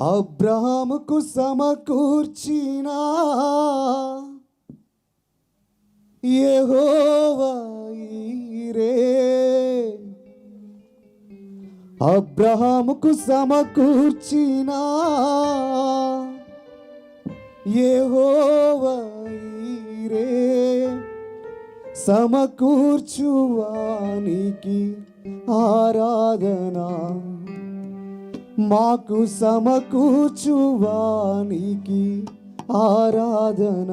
అబ్రహాముకు సమకూర్చిన యెహోవా ఈరే, అబ్రహాముకు సమకూర్చిన యెహోవా ఈరే, సమకూర్చువానికి ఆరాధన, మాకు సమకూర్చువానికి ఆరాధన.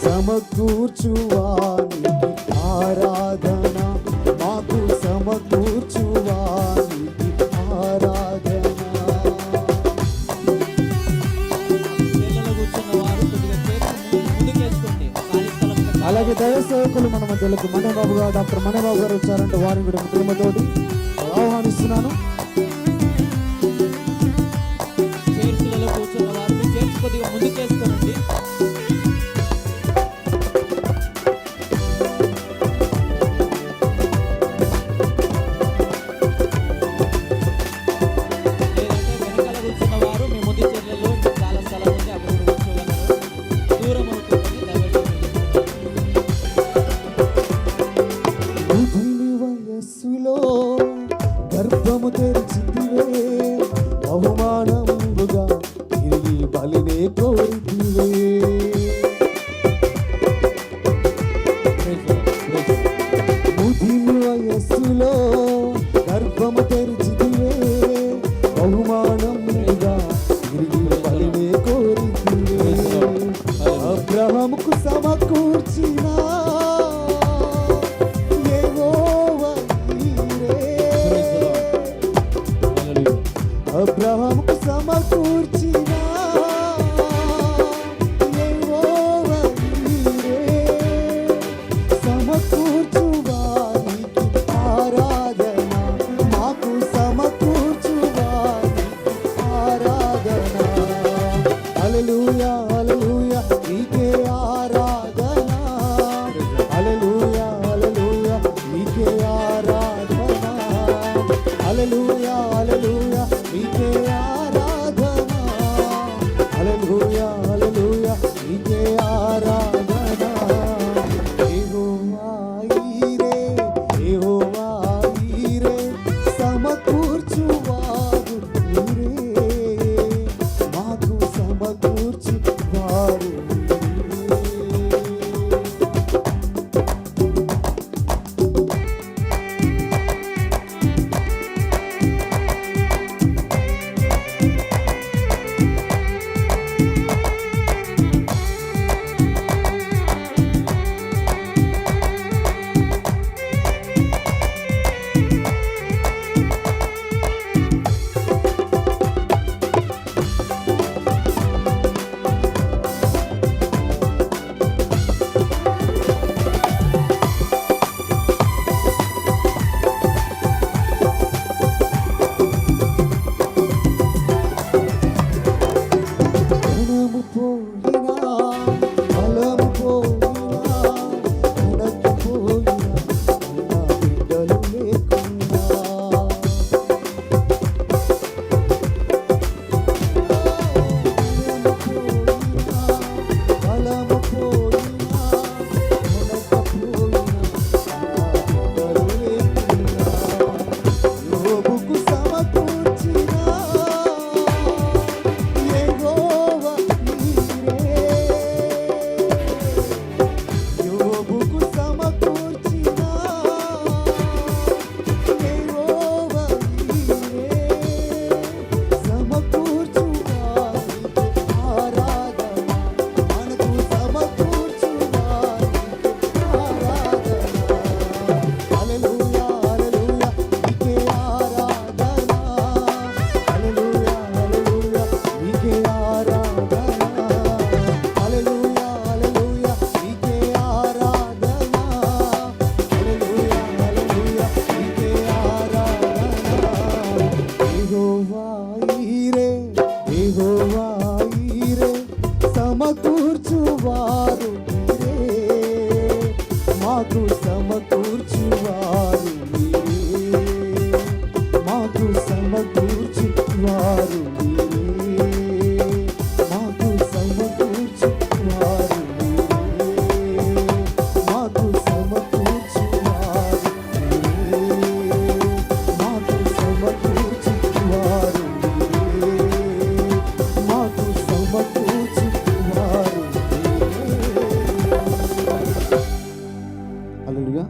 సమకూర్చువానికి ఆరాధన, మాకు సమకూర్చువానికి ఆరాధన. అలాగే దైవ సేవకులు మన మధ్యలోకి మణిబాబు గారు, డాక్టర్ మణిబాబు గారు వచ్చారంటే వారిని కూడా ప్రేమతోటి ఆహ్వానిస్తున్నాను. కూర్చున్న వారిని చేర్చి కొద్దిగా ముందుకేసుకోనండి. గర్భము తెరిచితివే, బహుమానముగా తిరిగి బలినే కోరితివే. ముదిమి వయస్సులో గర్భము తెరిచితివే, బహుమానముగా తిరిగి బలినే కోరితివే. అబ్రహాముకు సమకూర్చిన మాకు సమకూర్చువారు మీరే, మాకు సమకూర్చువారు మీరే, మాకు సమకూర్చువారు మీరే, మాకు సమకూర్చువారు మీరే, మాకు సమకూర్చువారు మీరే, మాకు సమకూర్చువారు మీరే. హల్లెలూయా.